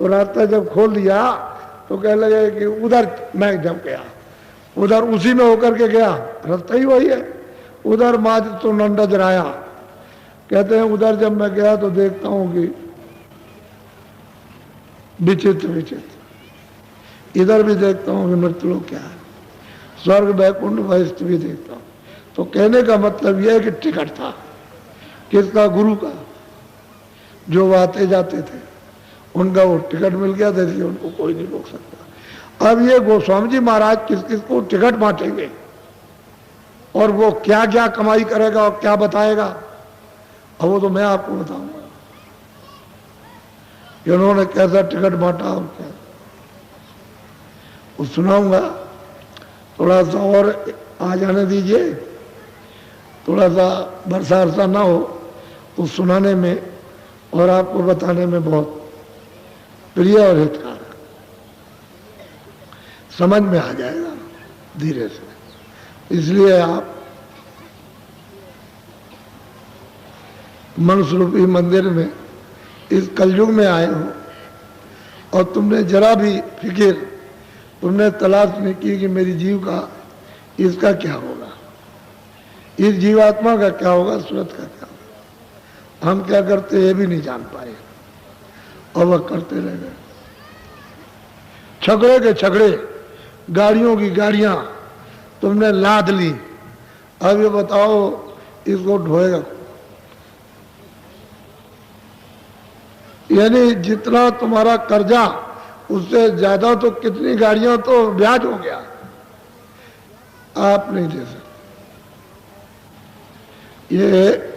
तो रास्ता जब खोल दिया तो कह लगे कि उधर मैं जब गया, उधर उसी में होकर के गया, रास्ता ही वही है, उधर माज तो नंदज राया। कहते हैं उधर जब मैं गया तो देखता हूं कि विचित्र विचित्र, इधर भी देखता हूं कि मृत्यलोक क्या है, स्वर्ग वैकुंठ वैष्ठ भी देखता हूं। तो कहने का मतलब यह है कि टिकट था किसका? गुरु का। जो आते जाते थे उनका वो टिकट मिल गया था, इसलिए उनको कोई नहीं रोक सकता। अब ये गोस्वामी जी महाराज किस किस को टिकट बांटेंगे और वो क्या क्या कमाई करेगा और क्या बताएगा, अब वो तो मैं आपको बताऊंगा कि उन्होंने कैसा टिकट बांटा और क्या, वो सुनाऊंगा। थोड़ा सा और आ जाने दीजिए, थोड़ा सा बरसा अरसा ना हो तो सुनाने में और आपको बताने में बहुत प्रिय और हितकार, समझ में आ जाएगा धीरे से। इसलिए आप मनुष्य रूपी मंदिर में इस कलयुग में आए हो और तुमने जरा भी फिक्र, तुमने तलाश नहीं की कि मेरी जीव का इसका क्या होगा, इस जीवात्मा का क्या होगा, सूरत का क्या होगा। हम क्या करते ये भी नहीं जान पाए और वह करते रह गए। छकड़े के छकड़े, गाड़ियों की गाड़ियां तुमने लाद ली, अब ये बताओ इसको ढोएगा? यानी जितना तुम्हारा कर्जा उससे ज्यादा तो कितनी गाड़ियां तो ब्याज हो गया, आप नहीं दे सकते। ये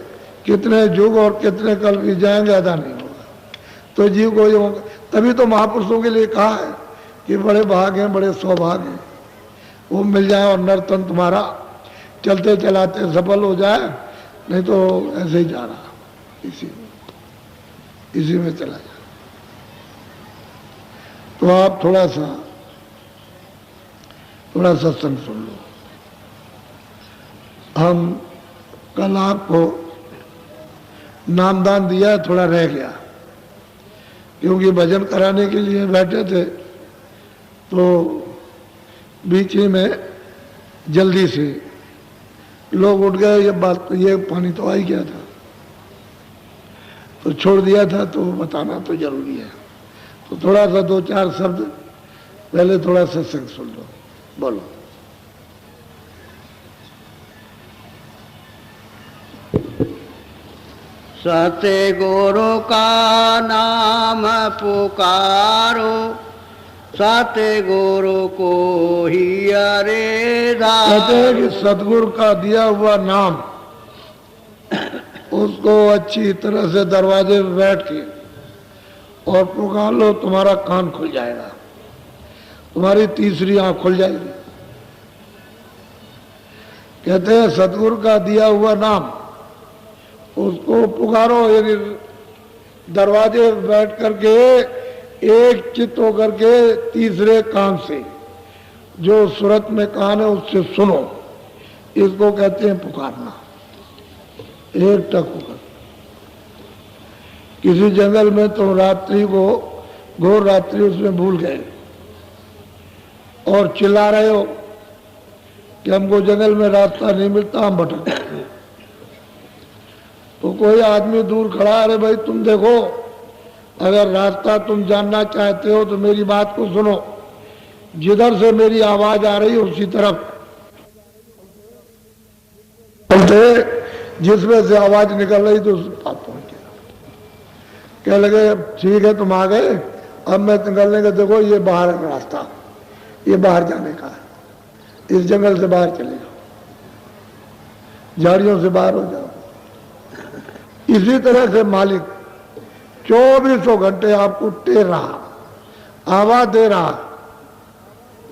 कितने युग और कितने कल भी जाएंगे, अदा नहीं होगा। तो जीव को ये होगा, तभी तो महापुरुषों के लिए कहा है कि बड़े भाग हैं, बड़े सौभाग्य हैं, वो मिल जाए और नर्तन तुम्हारा चलते चलाते सफल हो जाए, नहीं तो ऐसे ही जा रहा, इसी में चला जाए। तो आप थोड़ा सत्संग सुन लो। हम कल आपको नामदान दिया, थोड़ा रह गया क्योंकि भजन कराने के लिए बैठे थे तो बीच ही में जल्दी से लोग उठ गए, ये पानी तो आ ही गया था तो छोड़ दिया था, तो बताना तो जरूरी है। तो थोड़ा सा दो चार शब्द पहले थोड़ा सत्संग सुन लो। बोलो। सत्य गुरु का नाम पुकारो, सत्य गुरु को ही अरे कहते हैं कि सतगुरु का दिया हुआ नाम, उसको अच्छी तरह से दरवाजे पे बैठ के और पुकार लो, तुम्हारा कान खुल जाएगा, तुम्हारी तीसरी आंख खुल जाएगी। कहते हैं सतगुरु का दिया हुआ नाम, उसको पुकारो, यानी दरवाजे पे बैठ करके एक चित्त होकर के तीसरे कान से जो सूरत में कान है उससे सुनो, इसको कहते हैं पुकारना। एक टक होकर किसी जंगल में तुम रात्रि को, घोर रात्रि उसमें भूल गए और चिल्ला रहे हो कि हमको जंगल में रास्ता नहीं मिलता, हम भटक गए। तो कोई आदमी दूर खड़ा, अरे भाई तुम देखो, अगर रास्ता तुम जानना चाहते हो तो मेरी बात को सुनो, जिधर से मेरी आवाज आ रही है उसी तरफ जिसमें से आवाज निकल रही तो उस पास पहुंच गया। कह लगे ठीक है तुम आ गए, अब मैं निकलने का, देखो ये बाहर है रास्ता, ये बाहर जाने का है, इस जंगल से बाहर चले जाओ, झाड़ियों से बाहर हो जाओ। इसी तरह से मालिक 24 घंटे आपको टेर रहा, आवाज दे रहा,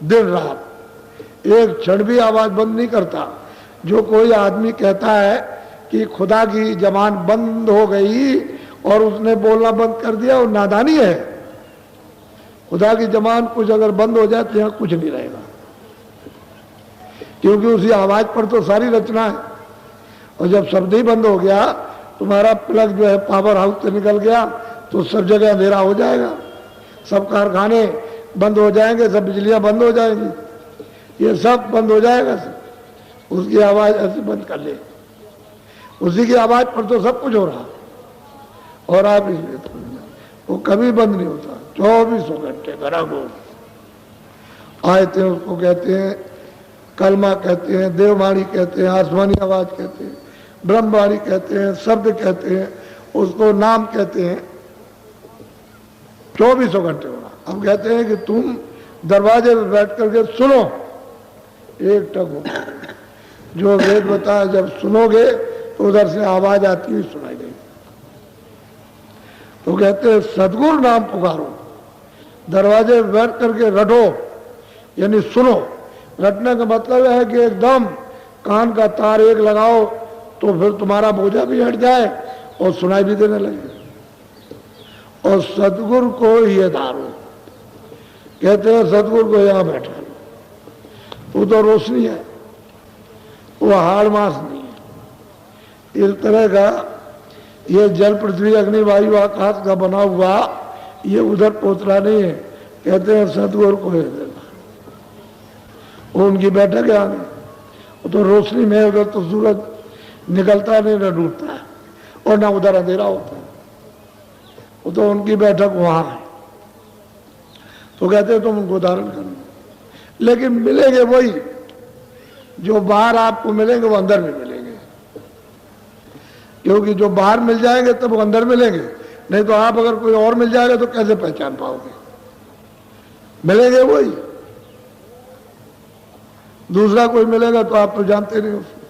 दिन रात, एक क्षण भी आवाज बंद नहीं करता। जो कोई आदमी कहता है कि खुदा की जबान बंद हो गई और उसने बोलना बंद कर दिया, वो नादानी है। खुदा की जबान कुछ अगर बंद हो जाए तो यहां कुछ नहीं रहेगा, क्योंकि उसी आवाज पर तो सारी रचना है। और जब शब्द ही बंद हो गया, तुम्हारा प्लग जो है पावर हाउस से निकल गया, तो सब जगह अंधेरा हो जाएगा। सब कारखाने बंद हो जाएंगे, सब बिजलियां बंद हो जाएंगी, ये सब बंद हो जाएगा। उसकी आवाज़ ऐसे बंद कर ले, उसी की आवाज़ पर तो सब कुछ हो रहा, और आप इसमें वो कभी बंद नहीं होता, 24 घंटे घराघोर। आयतें उसको कहते हैं, कलमा कहते हैं, देववाणी कहते हैं, आसमानी आवाज़ कहते हैं, ब्रह्मवाणी कहते हैं, शब्द कहते हैं, उसको नाम कहते हैं। 24 घंटे हो रहा। हम कहते हैं कि तुम दरवाजे पे बैठ करके सुनो, एक टक हो, जो वेद बताया जब सुनोगे तो उधर से आवाज आती हुई सुनाई देगी। तो कहते हैं सदगुरु नाम पुकारो, दरवाजे पे बैठ करके रटो, यानी सुनो। रटने का मतलब है कि एकदम कान का तार एक लगाओ तो फिर तुम्हारा बोझा भी हट जाए और सुनाई भी देने लगे। और सदगुरु को ये धारो, कहते हैं सदगुरु को यहां बैठा लो, वो तो रोशनी है, वो हाड़ मास नहीं है। इस तरह का ये जल पृथ्वी अग्नि वायु आकाश का बना हुआ ये उधर पोतला नहीं है। कहते हैं सदगुरु को ये देना, वो उनकी बैठक है आगे, वो तो रोशनी में, उधर तो सूरज निकलता नहीं, न डूबता है, और ना उधर अंधेरा होता है, वो तो उनकी बैठक वहां है। तो कहते हैं तुम उनको धारण करो, लेकिन मिलेंगे वही जो बाहर आपको मिलेंगे, वो अंदर भी मिलेंगे, क्योंकि जो बाहर मिल जाएंगे तब वो अंदर मिलेंगे, नहीं तो आप अगर कोई और मिल जाएगा तो कैसे पहचान पाओगे। मिलेंगे वही, दूसरा कोई मिलेगा तो आप तो जानते नहीं उसको,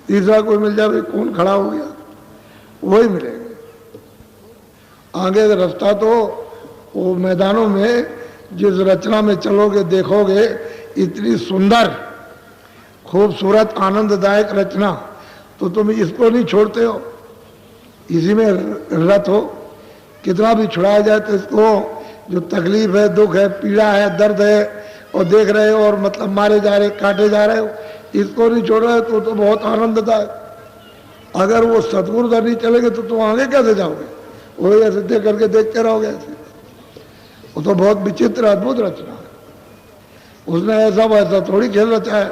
तीसरा कोई मिल जाए, कौन खड़ा हो गया, वही मिलेंगे। आगे का रास्ता तो वो मैदानों में जिस रचना में चलोगे देखोगे, इतनी सुंदर खूबसूरत आनंददायक रचना, तो तुम इसको नहीं छोड़ते हो, इसी में रत हो। कितना भी छुड़ाया जाए तो इसको, जो तकलीफ है, दुख है, पीड़ा है, दर्द है, और देख रहे हो और मतलब मारे जा रहे, काटे जा रहे हो, इसको नहीं छोड़ रहे तो बहुत आनंददायक। अगर वो सतगुरु दर नहीं चलेंगे तो तुम आगे कैसे जाओगे, वही ऐसे देख करके देखते रहोगे ऐसे। वो तो बहुत विचित्र अद्भुत रचना है। उसने ऐसा वैसा थोड़ी खेल रचा है,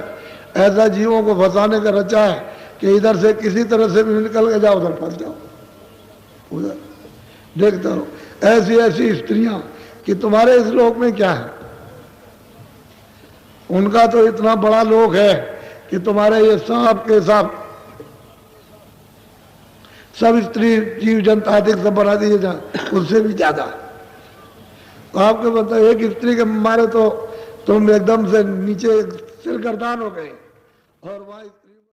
ऐसा जीवों को फंसाने का रचा है कि इधर से किसी तरह से भी निकल के जाओ, उधर फंस जाओ, उधर देखते रहो। ऐसी ऐसी स्त्रियां कि तुम्हारे इस लोक में क्या है, उनका तो इतना बड़ा लोक है कि तुम्हारे ये सांप के सब स्त्री जीव जंतु आदि सब बना दिए जाए, उससे भी ज्यादा। तो आपको पता है एक स्त्री के मारे तो तुम एकदम से नीचे सिर गर्दान हो गए, और वहां